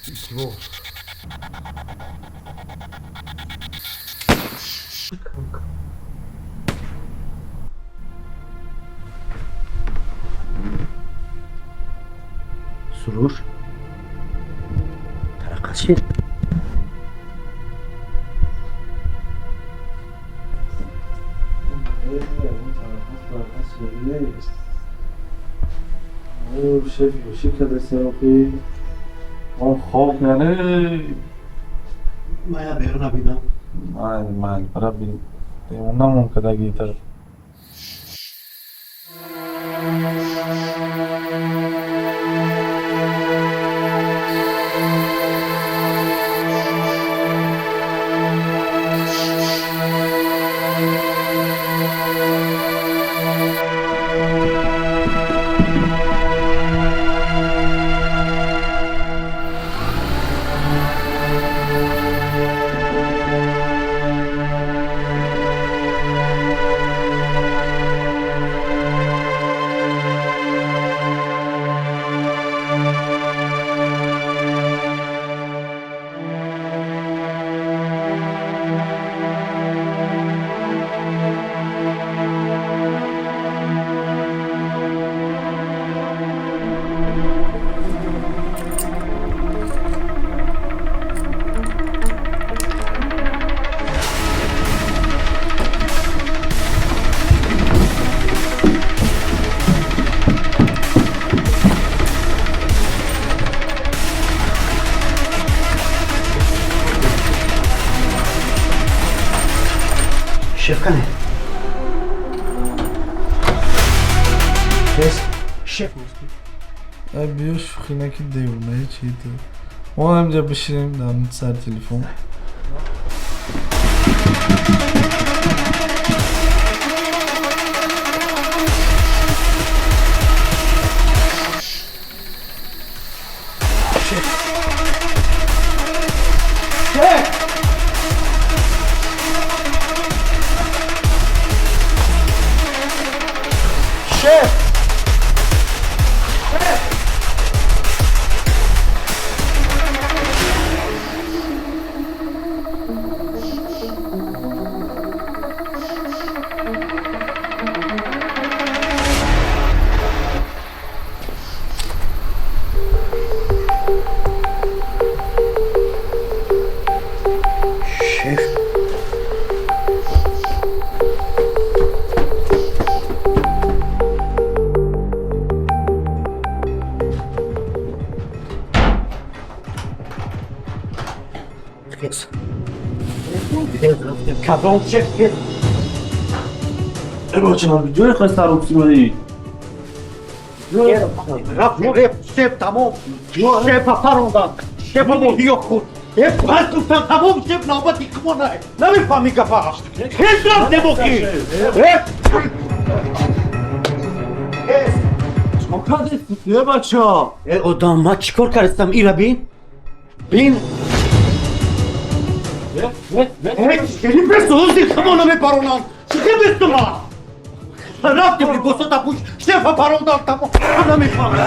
İki bol. Kanka. Surur. Kaçın. شايف شيء كذا سيوفي خوف يعني ما يا بيرنا بينا. مع ربي نوم كذا جيتر Şef kane. Şef Abi już chinaki değilme hiç iyi değil. O amca bir şeyim de anıtsar telefon. Şef. Kes. Kabron şef kes. Abi جوی خسته رو بسیاری Rap şef tamam. Şef parondan. Şef bu yok. Hep bastıktan tamam şef nabati kımona. Ne bir fami kafa. Kes rap ne boki. Hep. Çok ne baça? O damat çıkar karısam ira bin. Bin. Evet, gelin be soğuz değil kımona me paronan. Çıkın be sıma. Rap de bir gosa tapuş. Şef parondan tamam. Ne bir fami.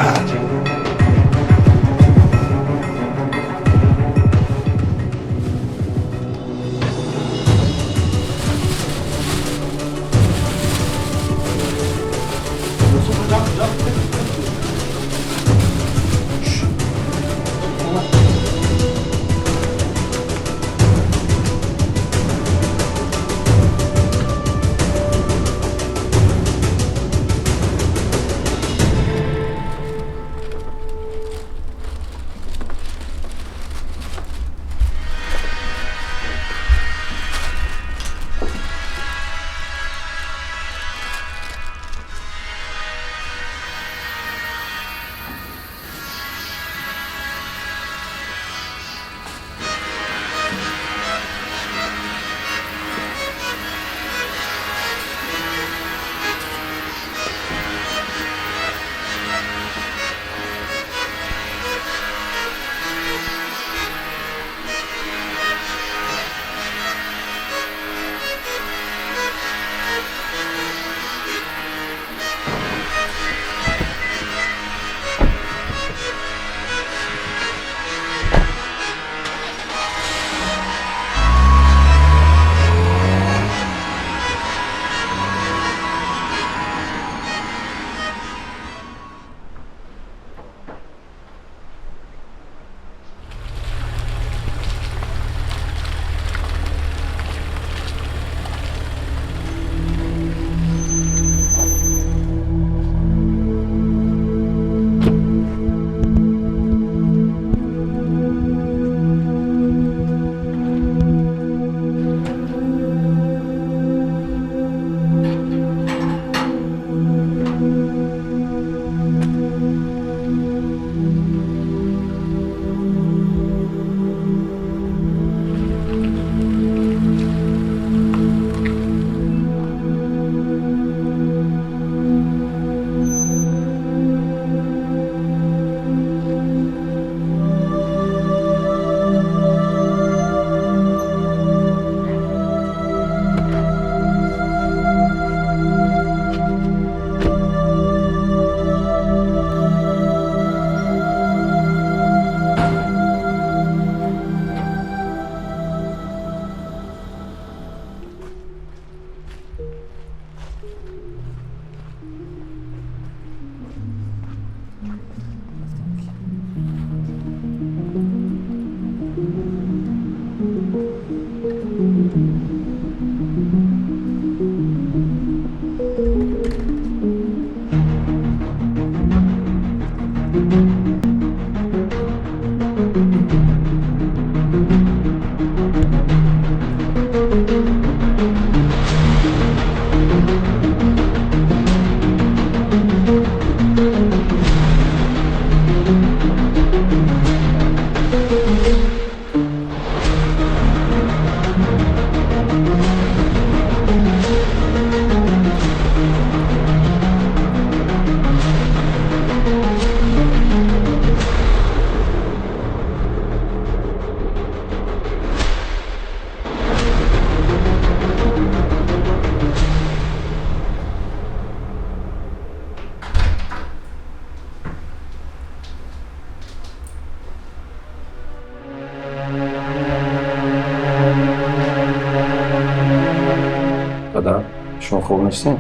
شما خوب نیستین؟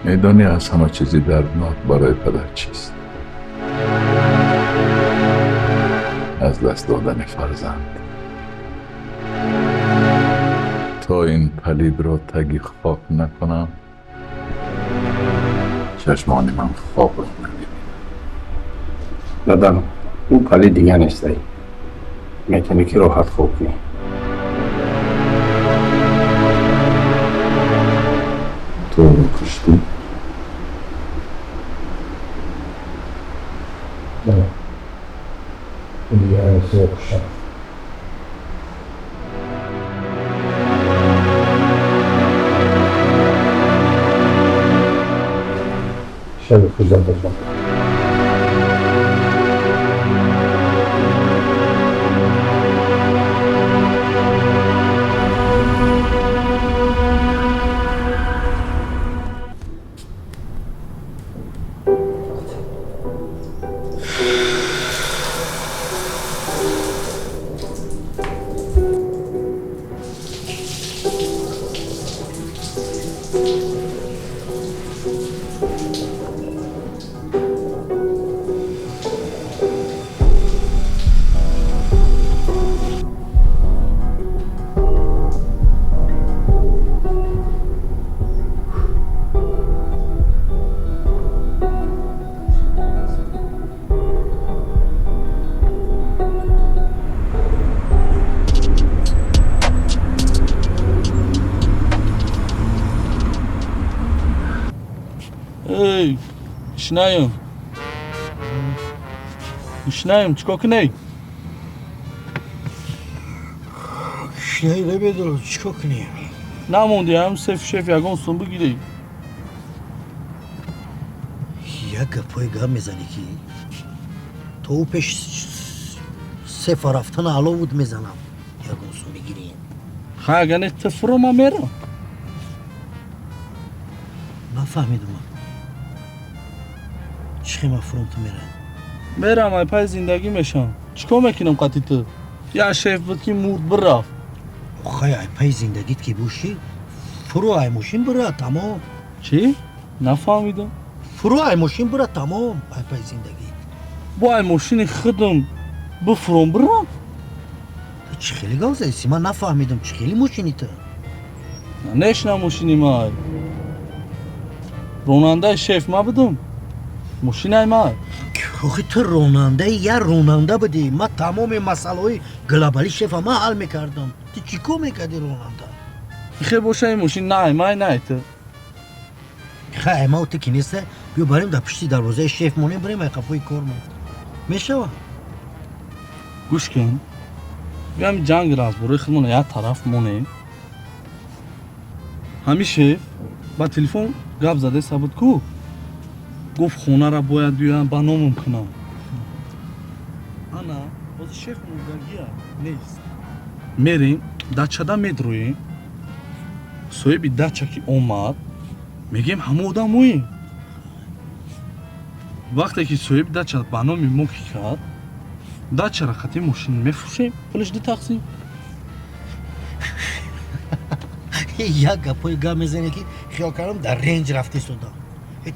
میدانی از همه چیزی دردناک برای پدر چیست؟ از دست دادن فرزند. تا این پلید را تگی خاک نکنم چشمان من خواب را نبینید. دادم اون پلی دیگه نیستی. میتونی که راحت خوب کنی. تو رو کشتی؟ نه دیگه نیستی کشتم. شب خوزم بزن. ای شنایم چیکار کنی؟ شنایده بدارو چیکار کنیم؟ نموندی هم سیف شیف یگان سون بگیری. یک گپای گم میزنی که تو پیش سفر رفتن علا بود میزنم یگان سون بگیری. اگر نه تفرو ما میرم. نفهمیدم چی مفروم تو میره؟ میرم ای پای زندگی میشم. چیکار میکنم قطعی تو؟ یا شیف بود که مرد برافت. خواهی ای پای زندگیت که بوشی فرو ای ماشین بره تمام. چی؟ نفهمیدم. فرو ای ماشین بره تمام ای پای زندگی. با ای ماشین خودم بفروم برام. چی خیلی گوزه ایسی من نفهمیدم چی خیلی ماشینی تو؟ نشنم ماشینی ما. روننده شیف ما بدم. ماشین ای ما. آخه تو روننده یا روننده بودی من تمام مسئله های گلابالی شیف ما حل میکردم. تو چی کو میکردی روننده؟ خیلی باشه این ماشین نه ما نه تو. خیلی ما تو که نیسته بیا بریم در پشتی دروازه شیف مونیم بریم ای قفوی کار ما میشه. گوش کن. بیام جنگ راز برای خودمون یا طرف مونه. همیشه با تلفن گپ زده ثابت کو. گفت خونه را باید بیان با نامم کنم. انا باز شیف مونگیه نیست. میریم دچدا میدرویم. صاحبی دچا که اومد میگیم همه آدم موی. وقتی که صاحب دچا با نامی مو کرد دچا را خطی ماشین میفروشیم پولش ده تقسیم. یک گپای گم میزنی که خیال کردم در رنج رفتی سودا.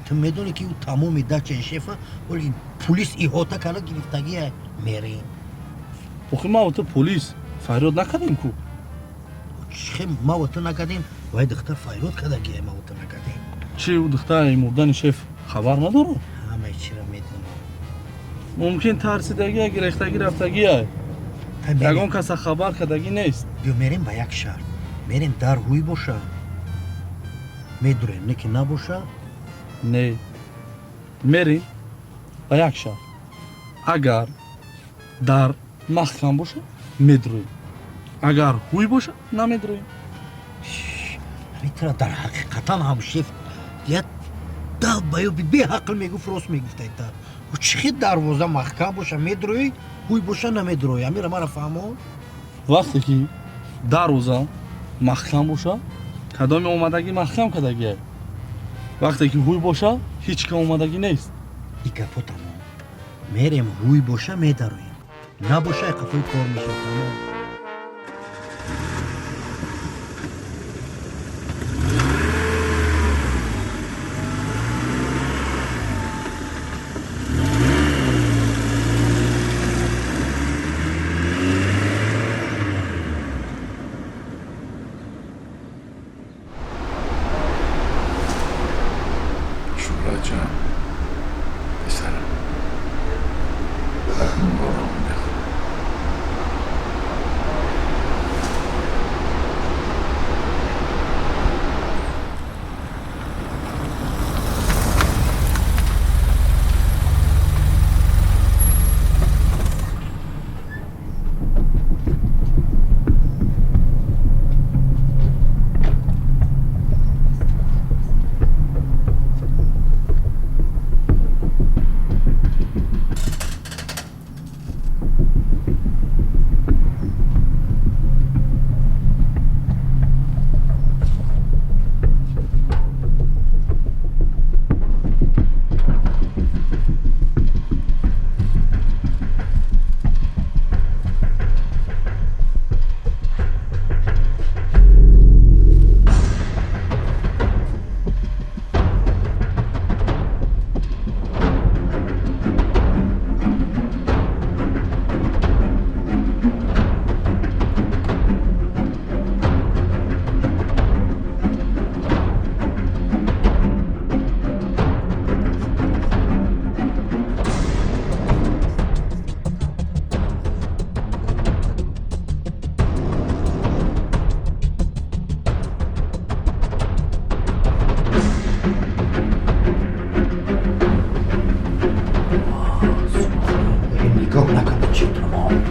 تو میدونی که او تمامی دچه شیفه ولی پلیس ایهاتا کرده گرفتگی میریم. آخه ما و تو پلیس فریاد نکردیم کو. چه ما و تو نکردیم وای دختر فریاد کرده که ما و تو نکردیم. چی او دختر مردن شیف خبر نداره؟ همه چی را میدونم. ممکن ترسیدگی گرفتگی رفتگی های. یگان کس خبر کردگی نیست. بیا میریم به یک شهر. میریم در هوی باشه. میدونیم نه که نباشه. نه میریم به یک شهر. اگر در محکم باشه میدرویم. اگر هوی باشه نمیدرویم. میتونه در حقیقتا هم شیف یه دو بایو بی حقل میگفت راست میگفت ایتا و چی دروازه محکم باشه میدروی هوی باشه نمیدروی امیر ما را فهمون. وقتی که دروازه محکم باشه کدام اومدگی محکم کدگی. وقتی که هوی باشه هیچ که اومدگی نیست. دیگه پو تمام میریم هوی باشه میدرویم. نباشه قفای کار میشه تمام. شورا جان پسرم رحم بارم بخون. نگاه نکنه چی تمام.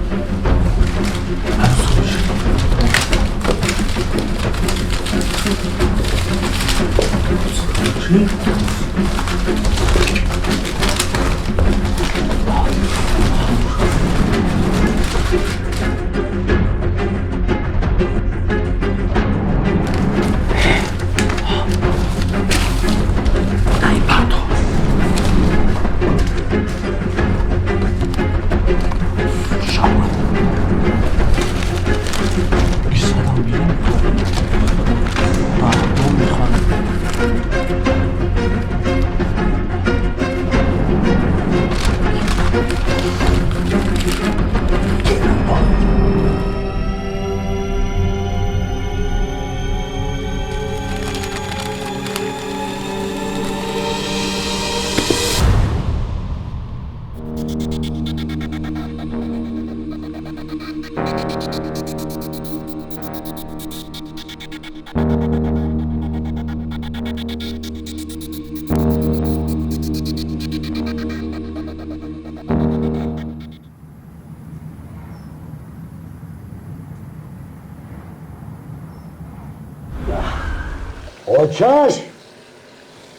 او چشم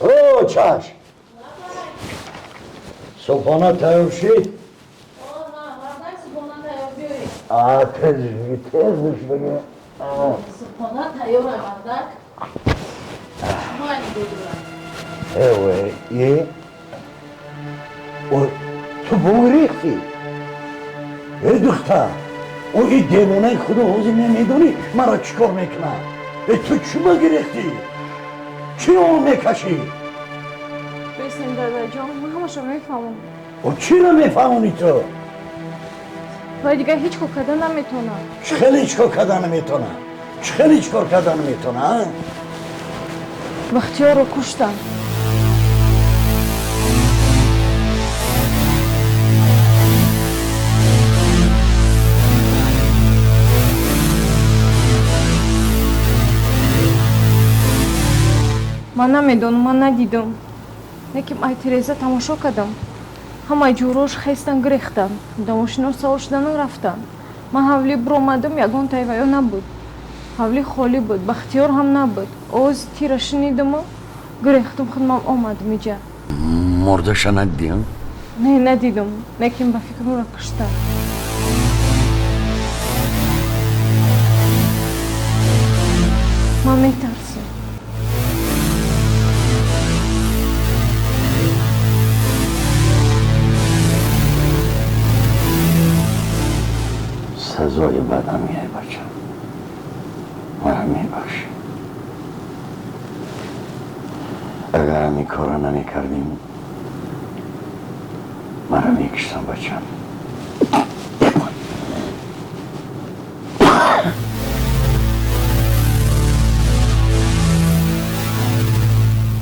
او چشم صبحانه تیار شد؟ تیز بش بگه صبحانه تیار مردک مانی بگیرم اوه یه تو بگریختی ای دختر او این دیوانه خدا حوزی نمیدونی مرا چیکار میکنه تو چی بگریختی؟ چی اون میکشی؟ بسیم دادا جان من همشو میفهمم او چی رو میفهمونی تو؟ ولی دیگه هیچ کار کردن نمیتونم چه خیلی هیچ کار کردن نمیتونه؟ چه خیلی هیچ کار کردن نمیتونه؟ بختیار رو کشتم من نمیدونم من ندیدم لیکن ای تریزا تماشا کردم همه جوروش خیستن گریختن دماشینا سوار شدن رفتن من حولی برآمدم یگان تایویا نبود حولی خالی بود بختیار هم نبود آواز تیر شنیدم و گریختم خودم آمدم اینجا مردش ندیدیم؟ نه ندیدم لیکن به فکر را کشتم من میترسم بچم مرا میبخشی اگر این کارا نمیکردیم مرا میکشتم بچم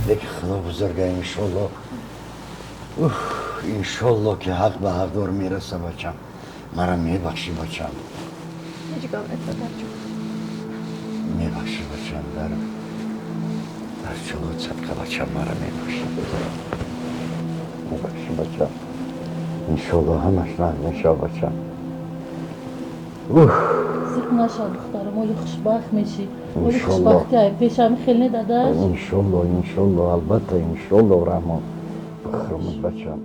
لیکن خدا بزرگه انشالله انشالله که حق به حق دار میرسه بچم مرا میبخشی بچم هیچگاه پدرجان میبخشی بچم در جلوت صدقه بچم مرا میبخشی بچم انشالله همش نه میشه بچم زیق نشد دخترم ولی خوشبخت میشی ولی انشالله. خوشبختی های پیشم خیلی داداش انشالله البته انشالله رحمان بخرمت بچم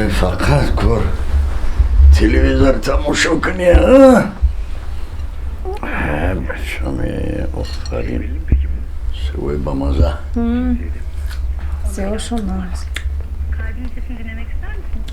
فقط کن تلویزیون تماشا کنی ها بچم آفرین سوی با مزه سیاهشون نرس Kalbinin sesini dinlemek ister misin?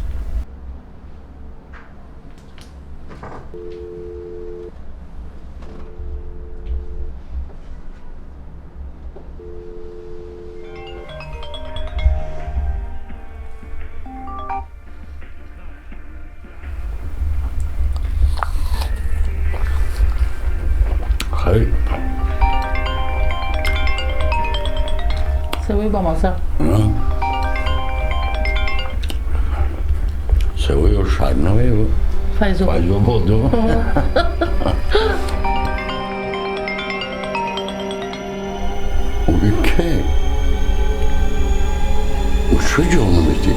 خیلی سوی با مزه سوی و شرنوی و فیضو بودو او که او چه جامعه میدی؟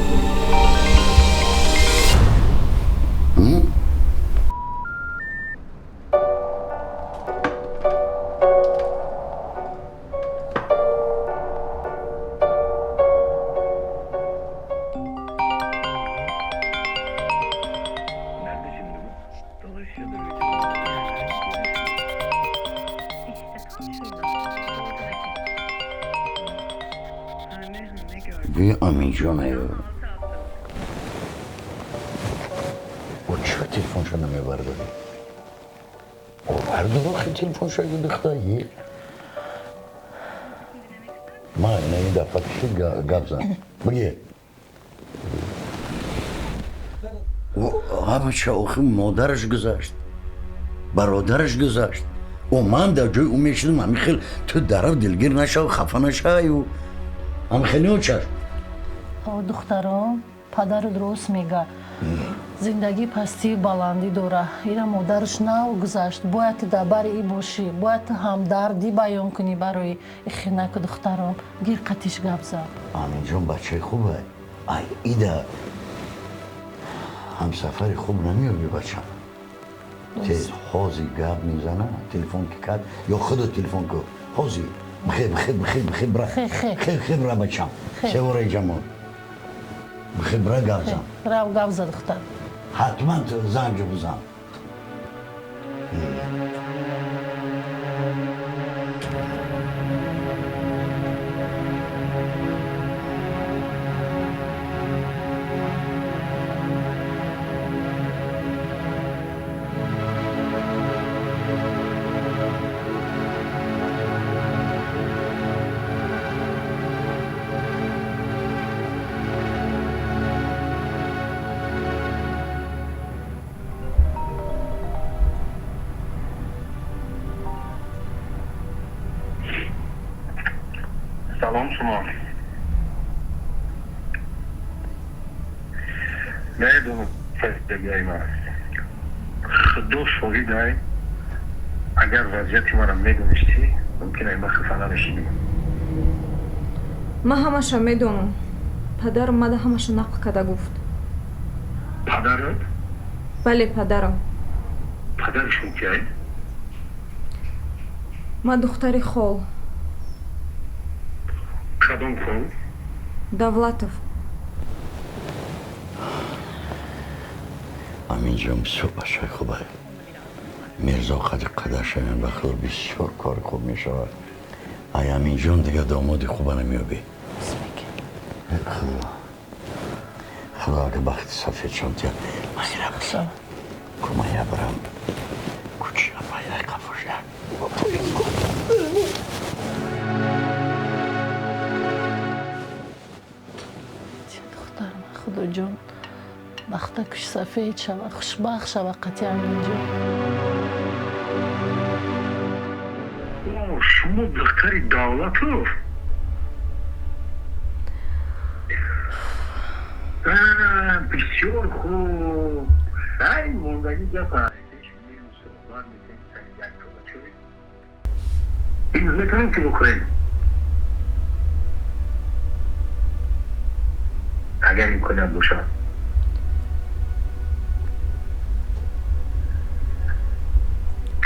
ای امین جان ای او چرا تلفنشو نمیبرداری؟ او بردار آخه تلفنشو اگه دختایی ما این دفعه پیش گپ زن بگه همه چه آخه مادرش گذاشت برادرش گذاشت و من در جای اون میشدم همین خیلی تو درار دلگیر نشه و خفه نشه و همین خیلی او چشم دخترم پدر درست میگه زندگی پستی بلندی داره اینا مادرش نه گذاشت باید دبر ای باشی باید همدردی بیان کنی برای خینک دخترم گیر قطیش گپ زد امین جان بچه خوبه ای ایده همسفری خوب نمیابی بچم تیز حوزی گپ میزنه تلفن که کرد یا خود تلفن که حوزی بخیر برا خیر برا بچم سواره جمال بخیر برا گپ زن رو گپ زد دختر حتما تو زنگ بزن سلام شما نمیدونم فیدگی من دوست فوقیده اگر وضعیتی ما را میدونستی ممکنه این بخفه ننشیدیم من همشو میدونم پدرم مده همشو نقل کرده گفت پدرت؟ بله پدرم پدرشون کیه؟ من دختری خال کدوم خال؟ Davlatov. امین جان بسیار بچه خوبه میرزا قدرشان بخیر بسیار کار خوب میشود ای امین جان دیگه دامادی خوبه نمیابی خدا اگه بخت سفید شانتیا من یه بسیم کما یه برم کچی اما یه قفوشه دخترم خدا جان بختکش سفید شود خوشبخت شود قطعا اینجا شما دختری دولتوف بسیار خوب ای موندگی گفت این نکنیم که بکنیم اگر این کنم دوشم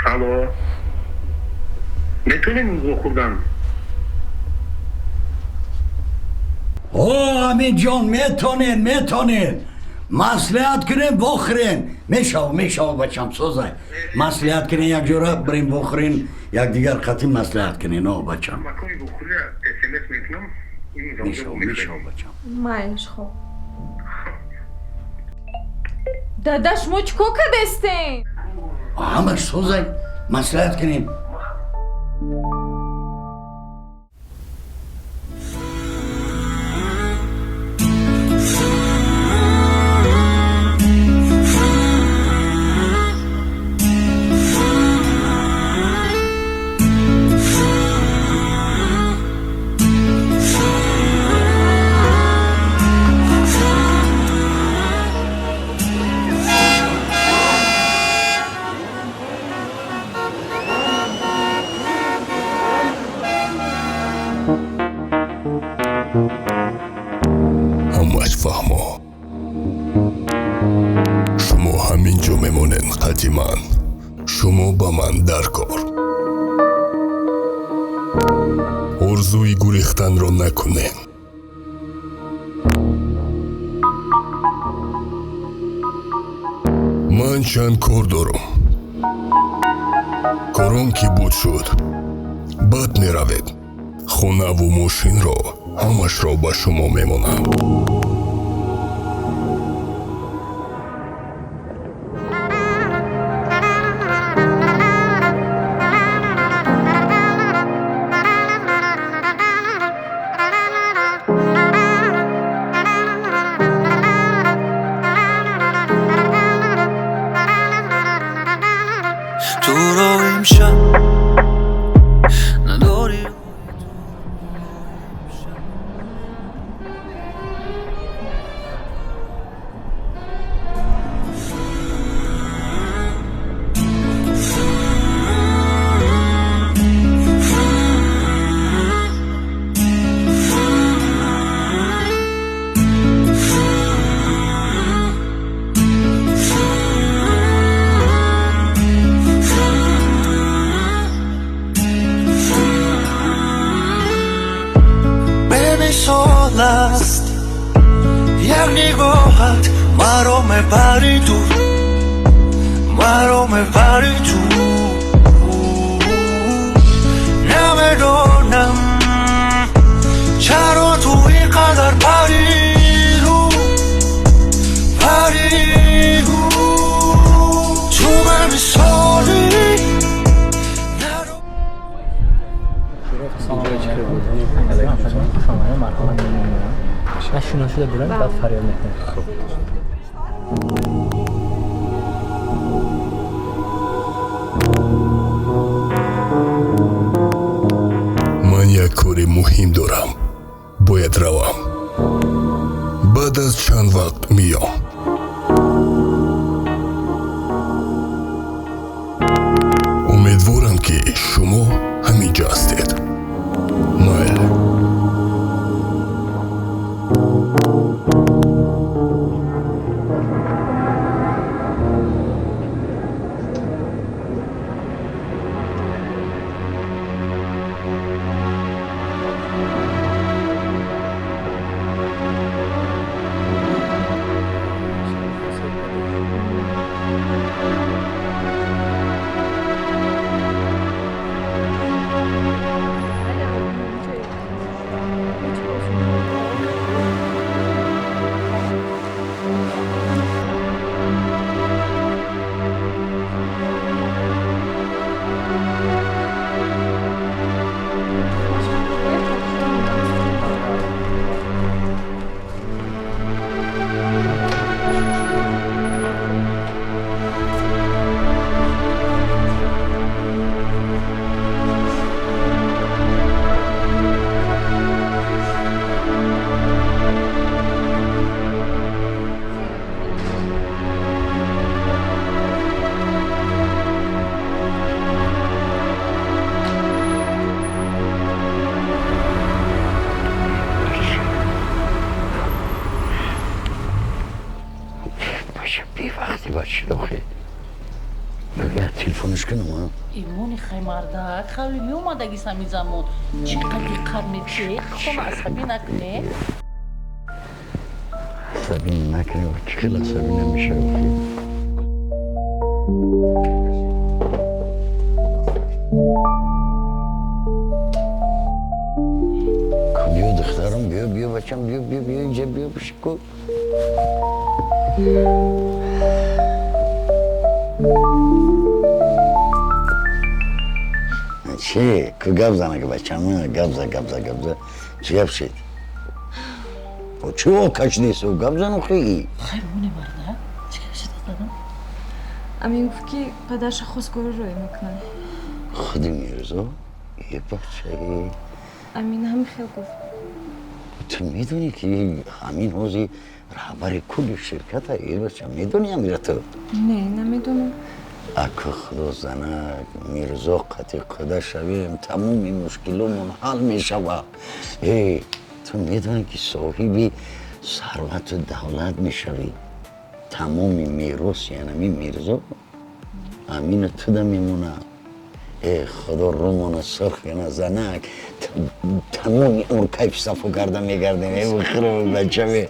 الو میتونیم بخوردم اوه امین جان میتونین مصلحت کنین بخورین میشو بچم سوزای مصلحت کنین یک جورا برین بخورین یک دیگر قطعی مصلحت کنین او بچم مکانی بخوری اسمس میکنم میشو بچم Майш хо. Дадаш мучко кадестин? همش سوزای مصلحت کنین همش فهمو شما همینجا میمونین حتما شما با من در کار ارزوی گریختن رو نکنین من چند کار دارم کارم که بود شد بعد میروید خونه و ماشین رو ҳамашро ба шумо мемонам. як нигоҳат маро мебари дур, маро мебари дур. намедонам чаро ту ин қадар париру, париру. ту бемисоли شروع شده بودن بعد فریاد میکنه. خب من یک کار مهم دارم، باید روم. بعد از چند وقت میام. امیدوارم که شما همینجا هستید. نایل. تلفنش کنم ها ایمونی خیمردک خیلی میومدگی سمی زمان چقدر قرمچه خودم عصبی نکنه عصبی نکنه و چقدر عصبی نمیشه بیا دخترم بیا بچم بیا اینجا بیا بشکو چه؟ که گب زنه که بچه همه گب چه گب شد؟ و چه آکش نیست و گب زنه خیلی؟ خیلی مونه مرده؟ چه گب شد دادم؟ امین گفت که پدرش خواستگار روی میکنه خودی میرزا؟ یه بچه امین هم خیلی گفت تو میدونی که همین حوزی رهبر کل شرکت ها یه بچه میدونی امیره تو؟ نه نمیدونم اگه خدا زنک میرزا قطع قده شویم تمومی مشکلمون حل میشوه تو میدونی که صاحبی ثروت و دولت میشوی تمامی میراث یعنی میرزا امین تو ده میمونه خدا رومان سرخ یعنی زنک تمامی اون کیف صفو کرده میگردیم بخیره بچه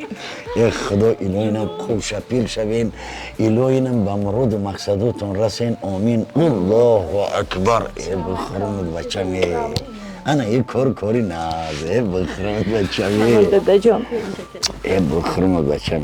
خدا الهینم خوب شپیل شوین الهینم به مراد و مقصداتون رسین آمین الله اکبر بخیرمید بچه انا یه کاری نازه بخرم بچم دادا جان بخرم بچم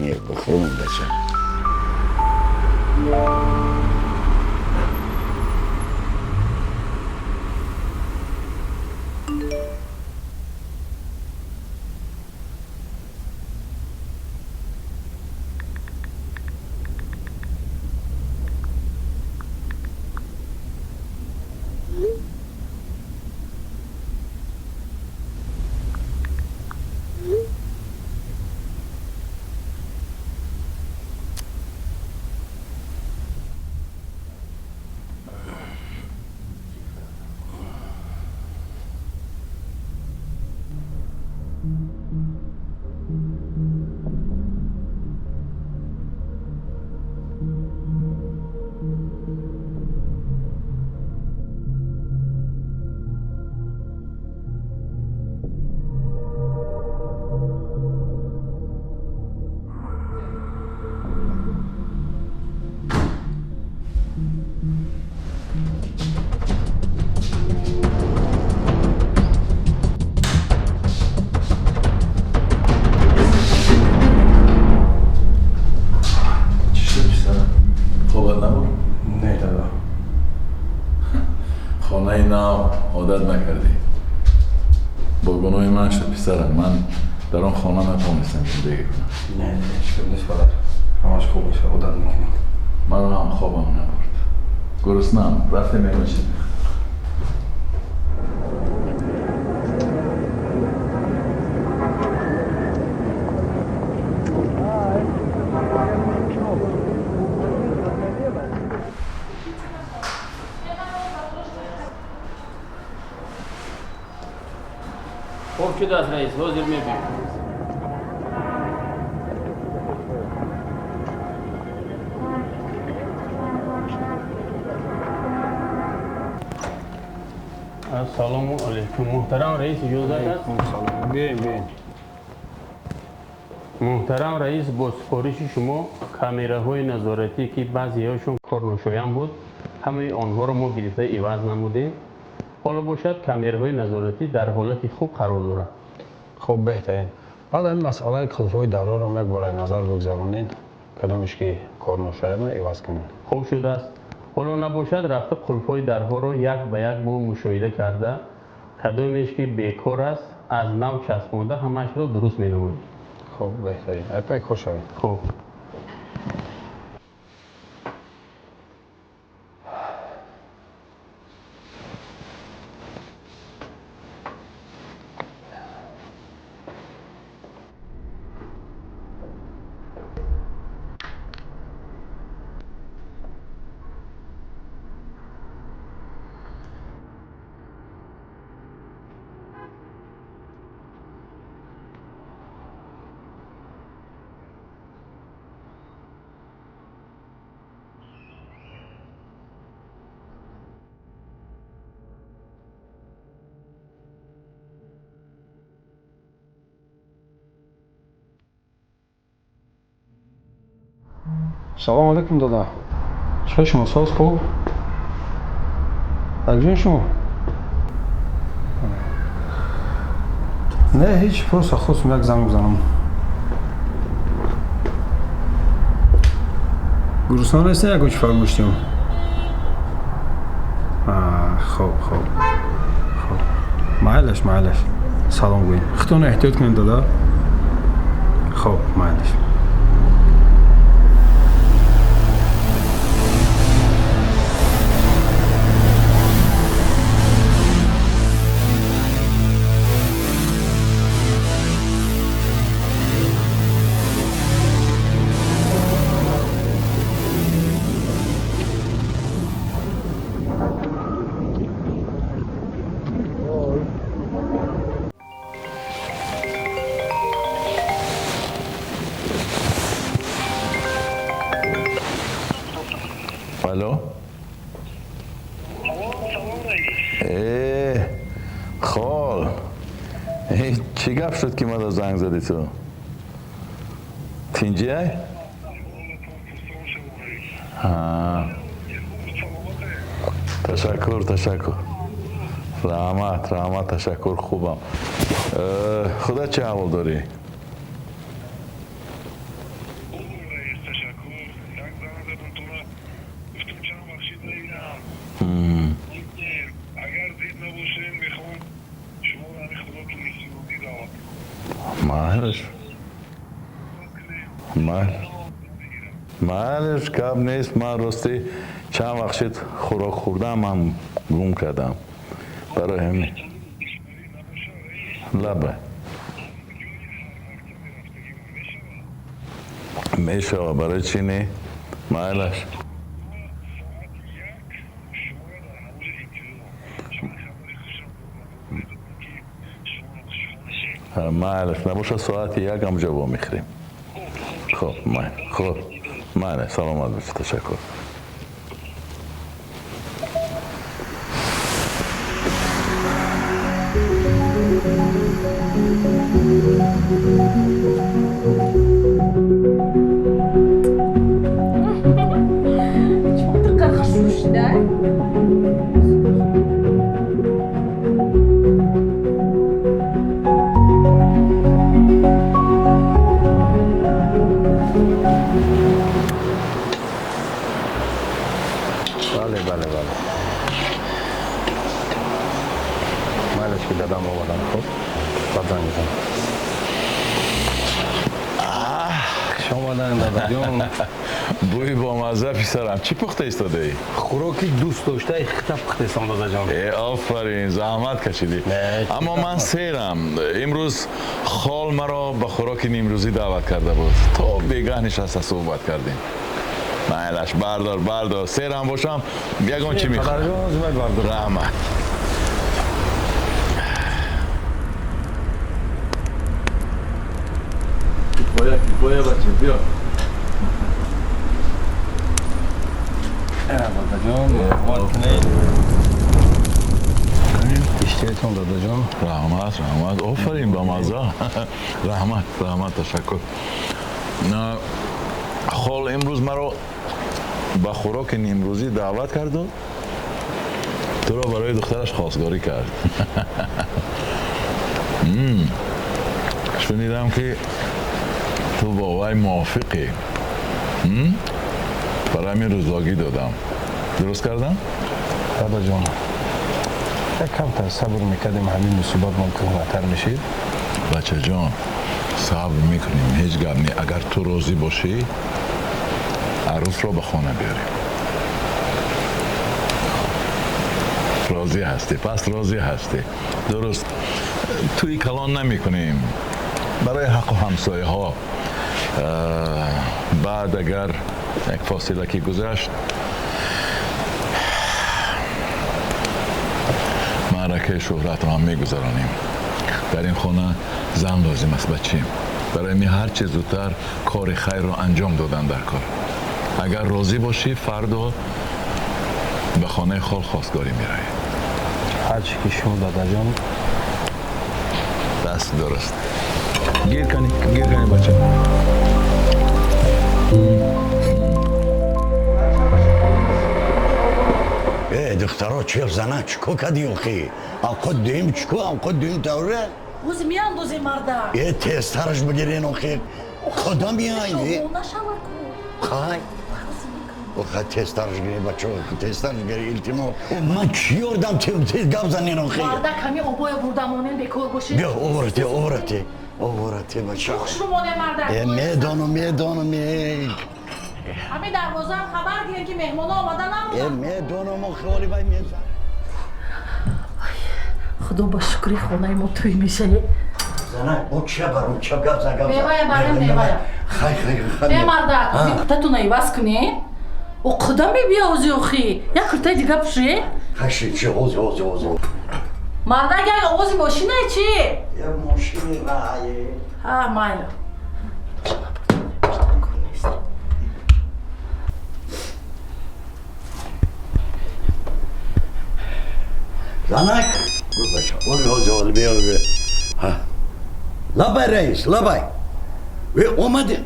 خانه نو عادت نکردی با گناه من شد پسرم من در آن خانه نتونستم زندگی کنم نه اشکال نیست برادر همش خوب میشه عادت میکنم من هم خوابم نبرد گرسنه‌ام رفتم بیرون چیزی خوب شد از رئیس حاضر میبینیم السلام علیکم محترم رئیس اجازه است سلام بیاین محترم رئیس با سفارش شما کامراهای نظارتی که بعضی هاشون کارنشایان بود همه آنها رو ما گرفته عوض نمودیم حالا باشد کامراهای نظارتی در حالت خوب قرار دارند خوب بهترین بعد این مسئله کلفای دوران رو یک بار نظر بگذارونین کدامش که کارنشایان رو عوض کنین خوب شده است حالا نباشد رفته قلفای درها رو یک به یک ما مشاهده کرده کدامش که بیکار است از نو چسبانده همش رو درست می‌نماییم خوب بهترین اپای خوش شوید خوب سلام علیکم دادا چه شما ساز خوب؟ کجا شما؟ نه هیچ پروسه خواستم یک زنگ بزنم گرسنه نیستی یک چی فرموشتیم خوب مایلش سلام گویم خودتون احتیاط کنید دادا خوب مایلش الو خال چی گپ شد که ما زنگ زدی تو تینجی های تشکر رحمت تشکر خوبم. خدا چه حوال داری؟ معلش کب نیست. من راستی چند وقت شد خوراک خوردم هم گم کردم برای همین. لبه میشه برای چی نه؟ معلش نباشه ساعت 1 هم جواب میخریم. خب سلامت باشید. تشکر. بله مالش که دادم آمدن. خب بعد زنگ بزن. شما دادا جون بوی با مزه پسرم. چی پخته ایستاده ای؟ خوراکی دوست داشته خطا پخته ایستم دادا جان. آفرین زحمت کشیدی. اما من سیرم امروز خال مرا به خوراک نیمروزی دعوت کرده بود. تو بیگاه نشسته صحبت کردیم. معلش بردار سیرم باشم یگان چی میخوام. رحمت. باید بچه بیا. دادا جان وقت کنید. اشتیتون دادا جان. رحمت آفرین با مزه. رحمت تشکر. خال امروز مرا با خوراک نیمروزی دعوت کرد و تو را برای دخترش خواستگاری کرد. شنیدم که تو با وی موافقی. برای من رضاگی دادم. درست کردم؟ دادا جان یک کم تا صبر میکردیم همین مصیبت ممکن بهتر میشید. بچه جان صبر میکنیم هیچ گپ نی. اگر تو راضی باشی عروس را به خانه بیاریم. راضی هستی؟ پس راضی هستی. درست. توی کلان نمی کنیم برای حق و همسایه ها. بعد اگر یک فاصله که گذشت معرکه شهرت را هم میگذرانیم. در این خانه زن لازم است بچیم. برای می هر چه زودتر کار خیر را انجام دادن در کار. اگر راضی باشی فردا به خانه خال خواستگاری میرایی. هر چی که شما دادا جان دست درست. گیر کنی بچه. دخترها چه زنه چکو کدی اوخی؟ آنقدر دویم چکو آنقدر دویم دوره؟ اوز میان دوزی مرده. تسترش بگیرین اوخی. خدا میایینی؟ شما نشود کو. خواهی؟ اوخی تسترش گیری بچه تسترش گیری التیمو. من چی اردم گم زنین اوخی؟ مرده کمی اوبای بردمانین بکور باشید. بیا اوورتی بچه. خوش رو مانه مرده. میدانم همین دروازه هم خبر گیرن که مهمانه آمدن نمونن. میدانم خیالی باید میزن. خدا با شکری خونه ما توی میشه. زنه او چه برم چه گفت زنگم میوه برم میوه. خیلی مرده کتتون ایواز کنی او قدم بیا اوزی اوخی یک کرتای دیگه بشه. خیلی چه اوزی مرده اگر اوزی ماشینه چی؟ یه ماشینی رایه. مایلا زنک اوزی بیا لبای رئیس لبای اومدنی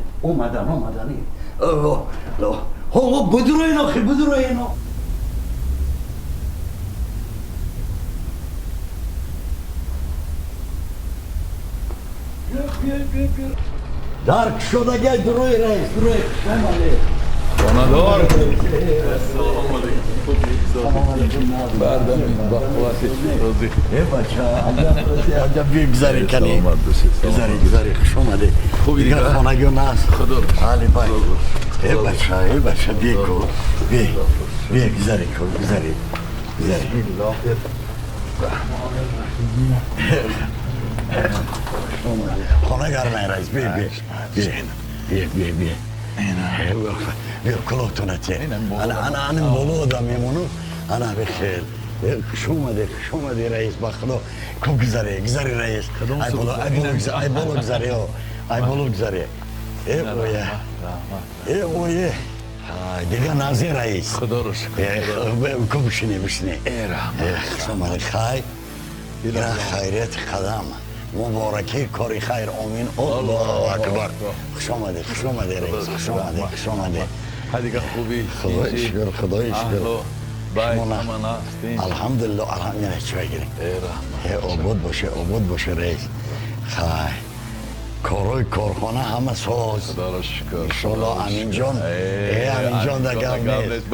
بدرو اینو درک شده گه دروی رئیس دروی شمالی خانه‌دار بردم با قواتی روزی بچه عجب بگذاری کنی گذاری خوش اومده دیگر خانگی نست حالی بای بچه بیا کو بیا گذاری کو گذاری خانه گرمه رئیس بیا کلوتونه تی انا بولو آدم میمونو انا بخیر خوش اومده رئیس بخدا کو گذاری رئیس ای بولو گذاری ای اویه دیگه نازی رئیس خدا رو شکر کو بشینی خوش اومده خای خیریت قدم مبارکی کاری خیر آمین الله اکبر خوش اومده رئیس خوش اومده دیگه خوبی خدای شکر بای همان هستین الحمدلله چی بگیریم عبود باشه رئیس خیر کارای کارخانه همه ساز خدا رو شکر انشالله امین جان دگر نیست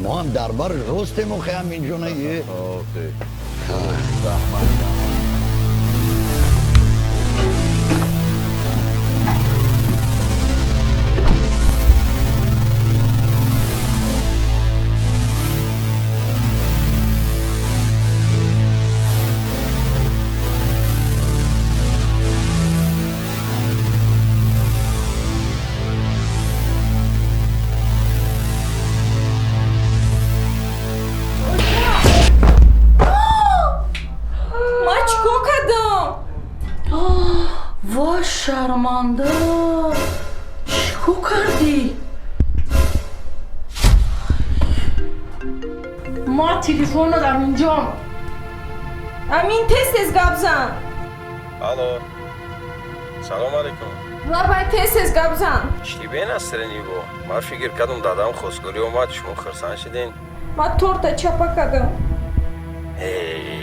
ما هم دربار رستیم و امین جان یه شرمنده چیکو کردی؟ ما تلفن دارم اینجا امین تست گپ زن الو سلام علیکم باید تست گپ زن چی بین استرنی بو ما فکر کردم دادم خوشگلی اومد شما خرسان شدین ما تورتا چپا کردم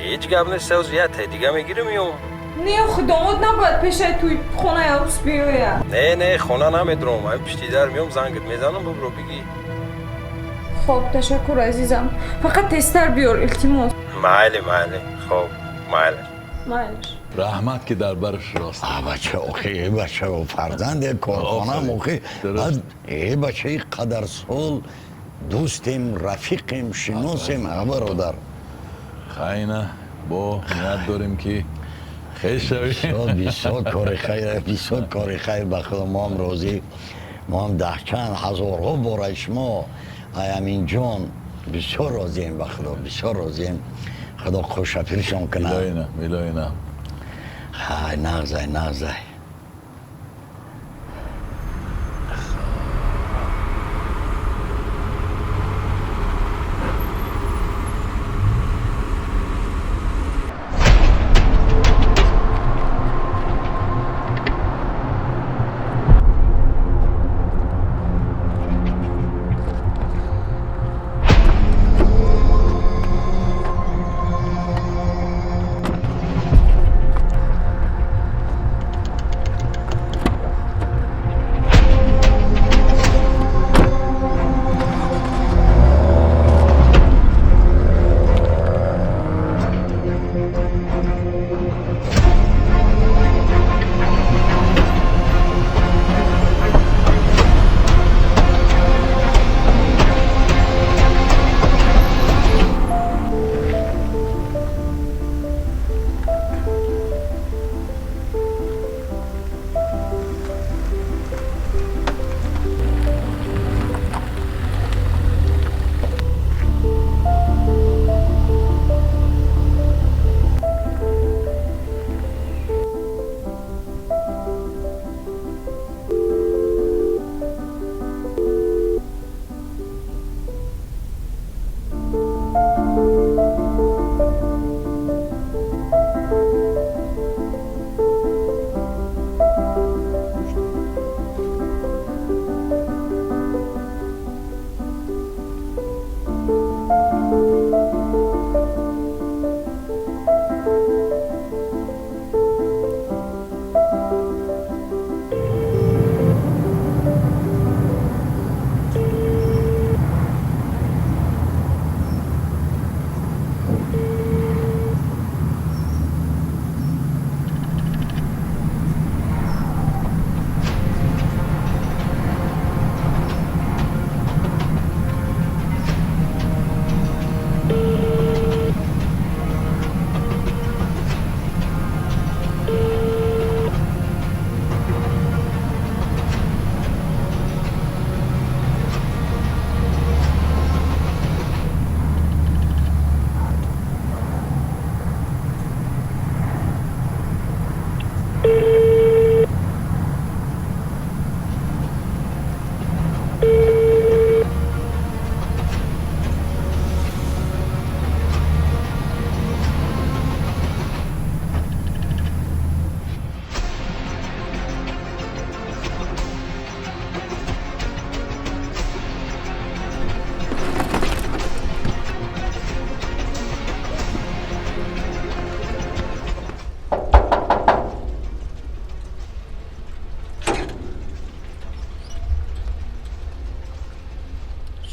هیچ گپ نیست سوزیت دیگه میگیرم یوم نه خدامت نباید پیشه توی خونه عروس بیاید نه خونه نمیدرم من پشتی در میام زنگت میزنم ببرو بگی خب تشکر عزیزم فقط تستر بیار التماس معله خب معله رحمت که در برش راست بچه و فرزند کارخانه موخی ای بچه قدر سال دوستیم رفیقیم شناسیم همه رو در خیلی با نیت داریم که خیلی شویم بسیار کاری خیر بخدا ما هم راضی ما هم 10 چند هزارها برای شما امین جان بسیار راضیم بخدا بسیار راضیم خدا خوشفیرشون کنه میلاینا نغزه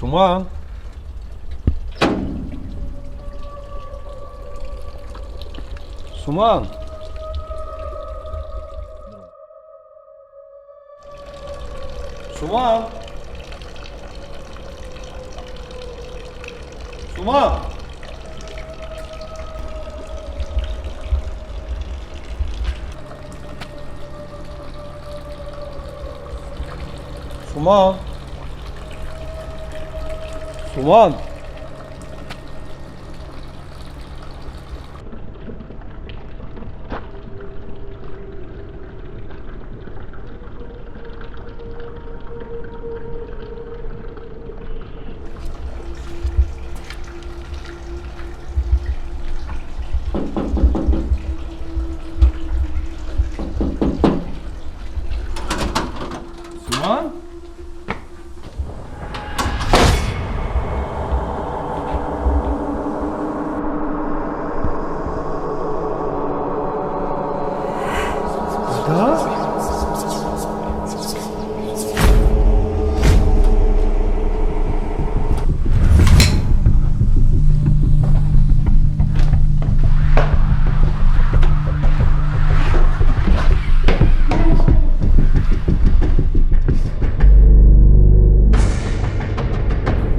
Suman. Suman. Suman. Suman. Suman. Suman. Suman.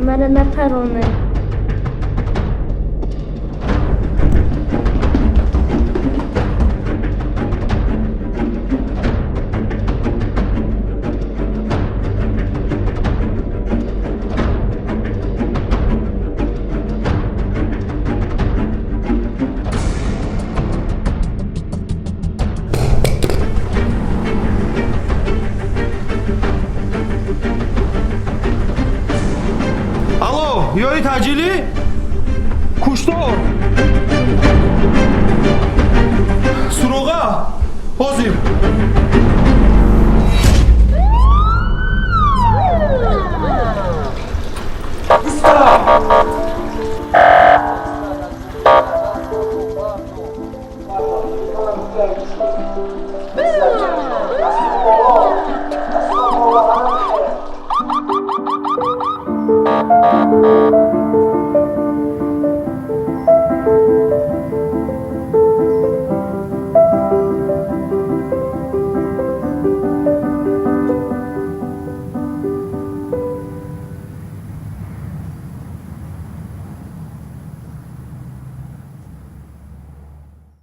منو نپرونه. Алло, ёй таҷили? Куштор. Суроға. Ҳозир.